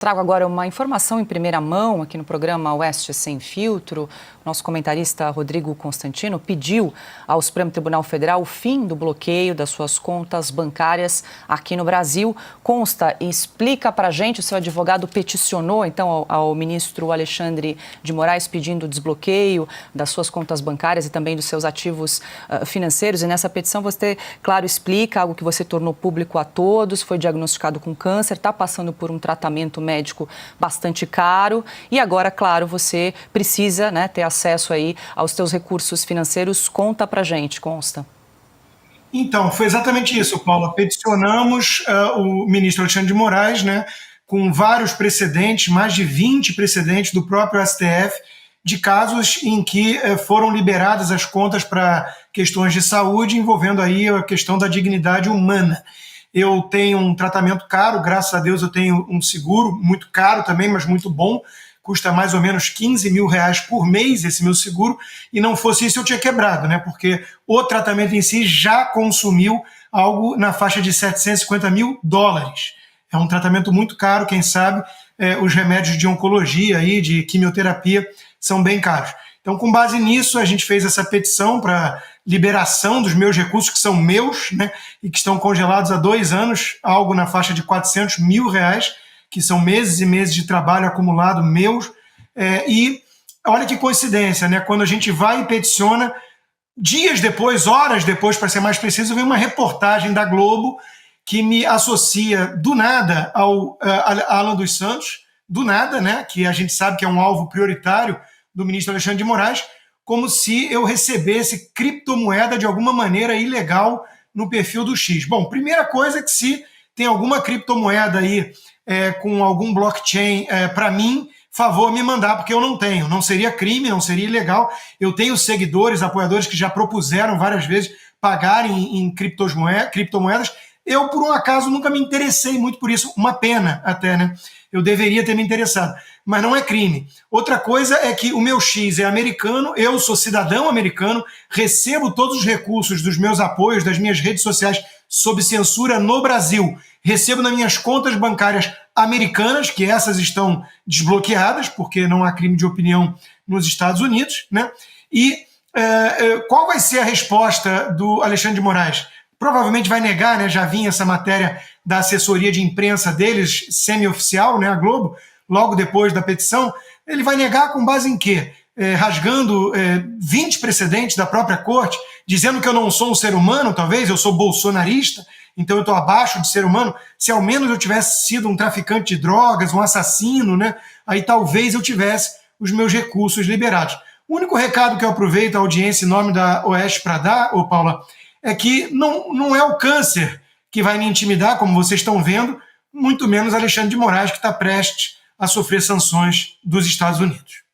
Trago agora uma informação em primeira mão aqui no programa Oeste Sem Filtro. Nosso comentarista Rodrigo Constantino pediu ao Supremo Tribunal Federal o fim do bloqueio das suas contas bancárias aqui no Brasil. Consta e explica para a gente, o seu advogado peticionou então ao ministro Alexandre de Moraes pedindo o desbloqueio das suas contas bancárias e também dos seus ativos financeiros. E nessa petição você, claro, explica algo que você tornou público a todos, foi diagnosticado com câncer, está passando por um tratamento médico bastante caro e agora, claro, você precisa, ter acesso aí aos seus recursos financeiros. Conta pra gente, Consta. Então, foi exatamente isso, Paula. Peticionamos o ministro Alexandre de Moraes, com vários precedentes, mais de 20 precedentes do próprio STF, de casos em que foram liberadas as contas para questões de saúde, envolvendo aí a questão da dignidade humana. Eu tenho um tratamento caro, graças a Deus eu tenho um seguro, muito caro também, mas muito bom, custa mais ou menos 15 mil reais por mês esse meu seguro, e não fosse isso eu tinha quebrado, porque o tratamento em si já consumiu algo na faixa de 750 mil dólares. É um tratamento muito caro, quem sabe os remédios de oncologia, aí, de quimioterapia, são bem caros. Então, com base nisso, a gente fez essa petição para liberação dos meus recursos, que são meus, e que estão congelados há 2 anos, algo na faixa de 400 mil reais, que são meses e meses de trabalho acumulado meus. E olha que coincidência, quando a gente vai e peticiona, dias depois, horas depois, para ser mais preciso, vem uma reportagem da Globo que me associa do nada ao Alan dos Santos, do nada, que a gente sabe que é um alvo prioritário do ministro Alexandre de Moraes, como se eu recebesse criptomoeda de alguma maneira ilegal no perfil do X. Bom, primeira coisa é que se tem alguma criptomoeda aí com algum blockchain para mim, favor me mandar, porque eu não tenho. Não seria crime, não seria ilegal. Eu tenho seguidores, apoiadores que já propuseram várias vezes pagarem em criptomoedas. Eu, por um acaso, nunca me interessei muito por isso. Uma pena até, Eu deveria ter me interessado, mas não é crime. Outra coisa é que o meu X é americano, eu sou cidadão americano, recebo todos os recursos dos meus apoios, das minhas redes sociais, sob censura no Brasil. Recebo nas minhas contas bancárias americanas, que essas estão desbloqueadas, porque não há crime de opinião nos Estados Unidos, E qual vai ser a resposta do Alexandre de Moraes? Provavelmente vai negar, já vinha essa matéria da assessoria de imprensa deles, semi-oficial, a Globo, logo depois da petição. Ele vai negar com base em quê? Rasgando 20 precedentes da própria corte, dizendo que eu não sou um ser humano, talvez, eu sou bolsonarista, então eu estou abaixo de ser humano. Se ao menos eu tivesse sido um traficante de drogas, um assassino, aí talvez eu tivesse os meus recursos liberados. O único recado que eu aproveito a audiência em nome da Oeste para dar, Paula, é que não é o câncer que vai me intimidar, como vocês estão vendo, muito menos Alexandre de Moraes, que está prestes a sofrer sanções dos Estados Unidos.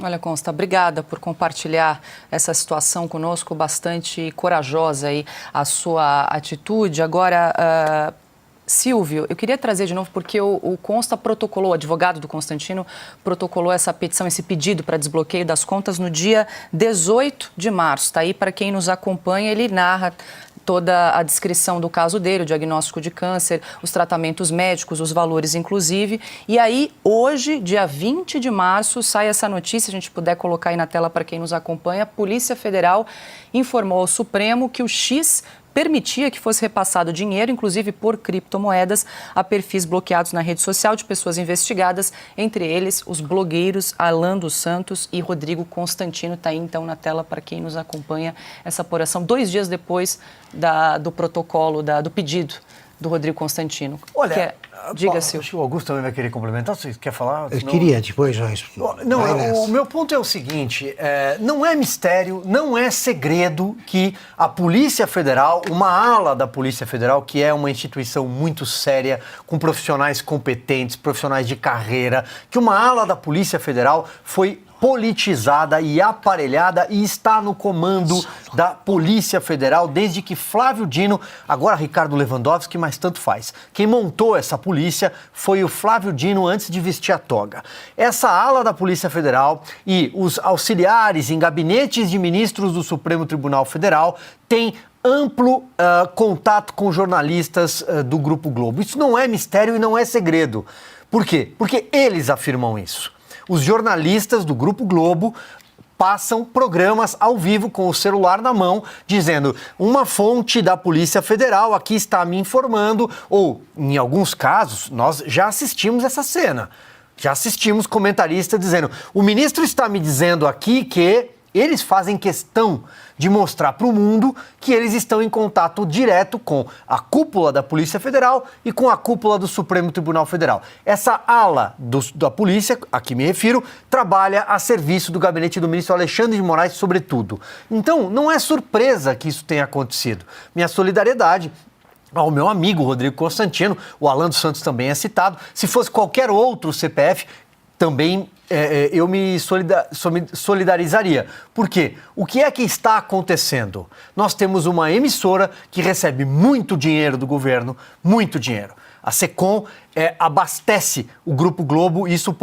Olha, Consta, obrigada por compartilhar essa situação conosco, bastante corajosa aí a sua atitude. Agora, Silvio, eu queria trazer de novo, porque o Consta protocolou, o advogado do Constantino, protocolou essa petição, esse pedido para desbloqueio das contas no dia 18 de março. Está aí para quem nos acompanha, ele narra toda a descrição do caso dele, o diagnóstico de câncer, os tratamentos médicos, os valores inclusive. E aí, hoje, dia 20 de março, sai essa notícia, se a gente puder colocar aí na tela para quem nos acompanha, a Polícia Federal informou ao Supremo que o X permitia que fosse repassado dinheiro, inclusive por criptomoedas, a perfis bloqueados na rede social de pessoas investigadas, entre eles os blogueiros Alan dos Santos e Rodrigo Constantino. Está aí então na tela para quem nos acompanha essa apuração, 2 dias depois do protocolo, do pedido do Rodrigo Constantino. Olha, diga, Silvio. Acho que o Augusto também vai querer complementar. Você quer falar? Eu queria depois. Não, o meu ponto é o seguinte, não é mistério, não é segredo que a Polícia Federal, uma ala da Polícia Federal, que é uma instituição muito séria, com profissionais competentes, profissionais de carreira, que uma ala da Polícia Federal foi politizada e aparelhada e está no comando da Polícia Federal desde que Flávio Dino, agora Ricardo Lewandowski, mas tanto faz. Quem montou essa polícia foi o Flávio Dino antes de vestir a toga. Essa ala da Polícia Federal e os auxiliares em gabinetes de ministros do Supremo Tribunal Federal têm amplo contato com jornalistas do Grupo Globo. Isso não é mistério e não é segredo. Por quê? Porque eles afirmam isso. Os jornalistas do Grupo Globo passam programas ao vivo com o celular na mão, dizendo uma fonte da Polícia Federal aqui está me informando, ou, em alguns casos, nós já assistimos essa cena. Já assistimos comentaristas dizendo, o ministro está me dizendo aqui que eles fazem questão de mostrar para o mundo que eles estão em contato direto com a cúpula da Polícia Federal e com a cúpula do Supremo Tribunal Federal. Essa ala da polícia, a que me refiro, trabalha a serviço do gabinete do ministro Alexandre de Moraes, sobretudo. Então, não é surpresa que isso tenha acontecido. Minha solidariedade ao meu amigo Rodrigo Constantino, o Alan dos Santos também é citado. Se fosse qualquer outro CPF, também eu me solidarizaria. Por quê? O que é que está acontecendo? Nós temos uma emissora que recebe muito dinheiro do governo, muito dinheiro. A SECOM abastece o Grupo Globo, isso o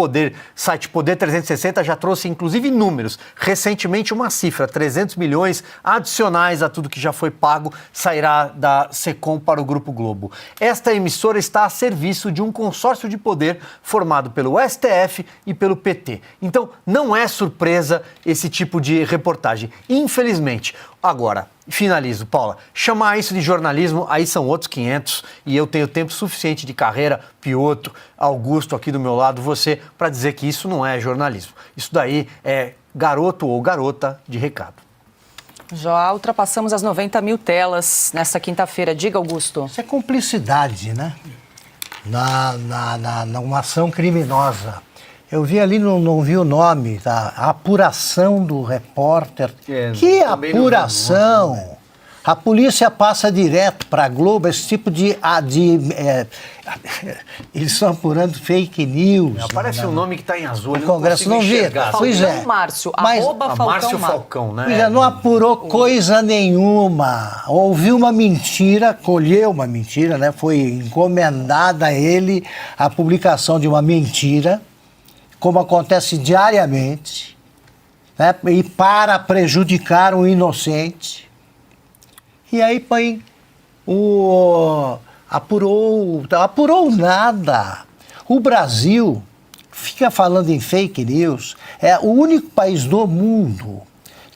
site Poder 360 já trouxe inclusive números. Recentemente uma cifra, 300 milhões adicionais a tudo que já foi pago, sairá da SECOM para o Grupo Globo. Esta emissora está a serviço de um consórcio de poder formado pelo STF e pelo PT. Então não é surpresa esse tipo de reportagem, infelizmente. Agora, finalizo, Paula, chamar isso de jornalismo, aí são outros 500 e eu tenho tempo suficiente de carreira, Piotr, Augusto aqui do meu lado, você, para dizer que isso não é jornalismo. Isso daí é garoto ou garota de recado. Já ultrapassamos as 90 mil telas nesta quinta-feira. Diga, Augusto. Isso é cumplicidade, né? Numa ação criminosa. Eu vi ali, não vi o nome, tá? A apuração do repórter. Que apuração! A polícia passa direto para a Globo, esse tipo de eles estão apurando fake news. Aparece um nome que está em azul. O Congresso não vê. Pois é. Márcio, mas, Márcio Falcão, né? Pois é, não apurou coisa nenhuma. Ouviu uma mentira, colheu uma mentira, né? Foi encomendada a ele a publicação de uma mentira, como acontece diariamente, né? E para prejudicar um inocente. E aí põe apurou nada. O Brasil fica falando em fake news, é o único país do mundo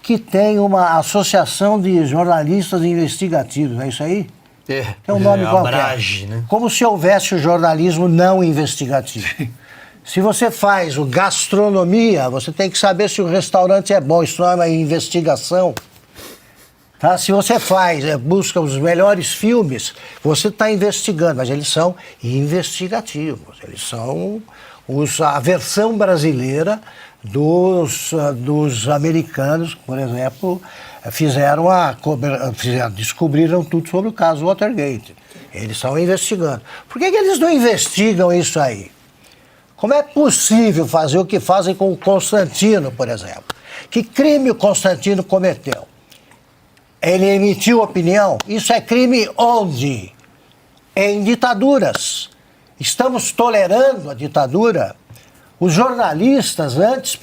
que tem uma associação de jornalistas investigativos, não é isso aí? É um nome qualquer. Abrage, né? Como se houvesse o jornalismo não investigativo. Se você faz gastronomia, você tem que saber se o restaurante é bom, isso não é uma investigação. Tá? Se você busca os melhores filmes, você está investigando, mas eles são investigativos. Eles são a versão brasileira dos americanos, por exemplo, descobriram tudo sobre o caso Watergate. Eles estão investigando. Por que eles não investigam isso aí? Como é possível fazer o que fazem com o Constantino, por exemplo? Que crime o Constantino cometeu? Ele emitiu opinião. Isso é crime onde? Em ditaduras. Estamos tolerando a ditadura. Os jornalistas, antes,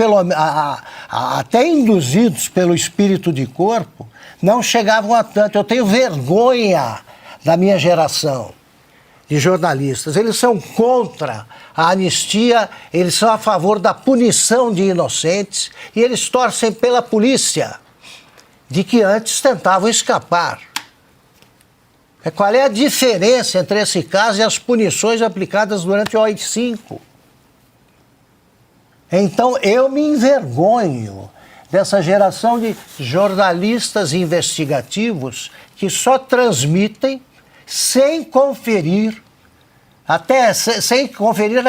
até induzidos pelo espírito de corpo, não chegavam a tanto. Eu tenho vergonha da minha geração de jornalistas. Eles são contra a anistia, eles são a favor da punição de inocentes e eles torcem pela polícia, de que antes tentavam escapar. Qual é a diferença entre esse caso e as punições aplicadas durante o AI-5? Então, eu me envergonho dessa geração de jornalistas investigativos que só transmitem sem conferir, até sem conferir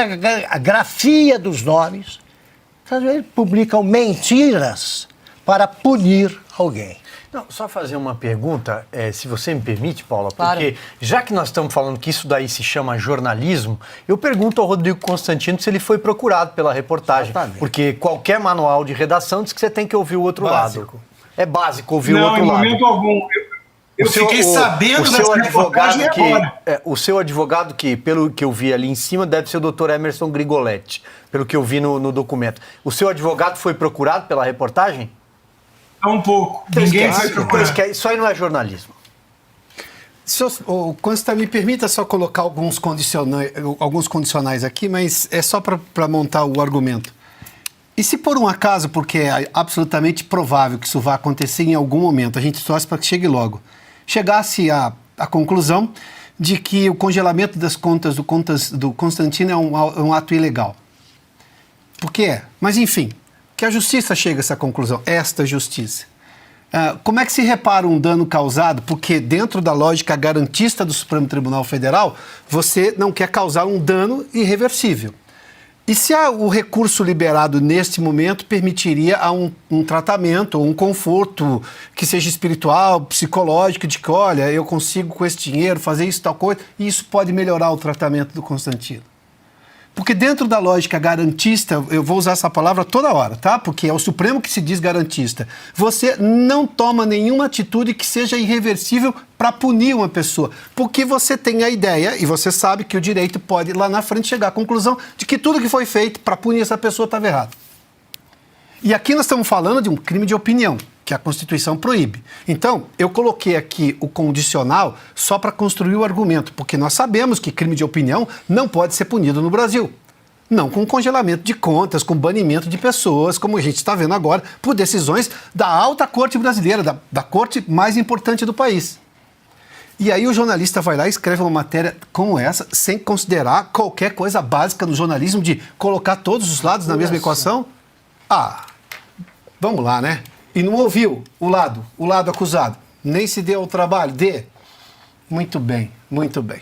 a grafia dos nomes. Então, eles publicam mentiras para punir alguém. Não, só fazer uma pergunta, se você me permite, Paula, claro. Porque já que nós estamos falando que isso daí se chama jornalismo, eu pergunto ao Rodrigo Constantino se ele foi procurado pela reportagem. Exatamente. Porque qualquer manual de redação diz que você tem que ouvir o outro lado. É básico ouvir o outro lado. Não, em momento algum. Eu fiquei sabendo dessa reportagem agora. O seu advogado, que pelo que eu vi ali em cima, deve ser o Dr. Emerson Grigoletti, pelo que eu vi no documento. O seu advogado foi procurado pela reportagem? Um pouco. Ninguém foi procurado. Isso aí não é jornalismo. Consta, me permita só colocar alguns condicionais aqui, mas é só para montar o argumento. E se por um acaso, porque é absolutamente provável que isso vá acontecer em algum momento, a gente torce para que chegue logo, chegasse à conclusão de que o congelamento das contas do Constantino é um ato ilegal. Por que é? Mas, enfim, que a justiça chegue a essa conclusão, esta justiça. Como é que se repara um dano causado? Porque dentro da lógica garantista do Supremo Tribunal Federal, você não quer causar um dano irreversível. E se o recurso liberado neste momento permitiria um tratamento, um conforto que seja espiritual, psicológico, de que, olha, eu consigo com esse dinheiro fazer isso, tal coisa, e isso pode melhorar o tratamento do Constantino. Porque dentro da lógica garantista, eu vou usar essa palavra toda hora, tá? Porque é o Supremo que se diz garantista. Você não toma nenhuma atitude que seja irreversível para punir uma pessoa. Porque você tem a ideia, e você sabe que o direito pode, lá na frente, chegar à conclusão de que tudo que foi feito para punir essa pessoa estava errado. E aqui nós estamos falando de um crime de opinião, que a Constituição proíbe. Então, eu coloquei aqui o condicional só para construir o argumento, porque nós sabemos que crime de opinião não pode ser punido no Brasil. Não com congelamento de contas, com banimento de pessoas, como a gente está vendo agora, por decisões da alta corte brasileira, da corte mais importante do país. E aí o jornalista vai lá e escreve uma matéria como essa, sem considerar qualquer coisa básica no jornalismo de colocar todos os lados na mesma equação? Vamos lá, né? E não ouviu o lado acusado. Nem se deu o trabalho de... Muito bem, muito bem.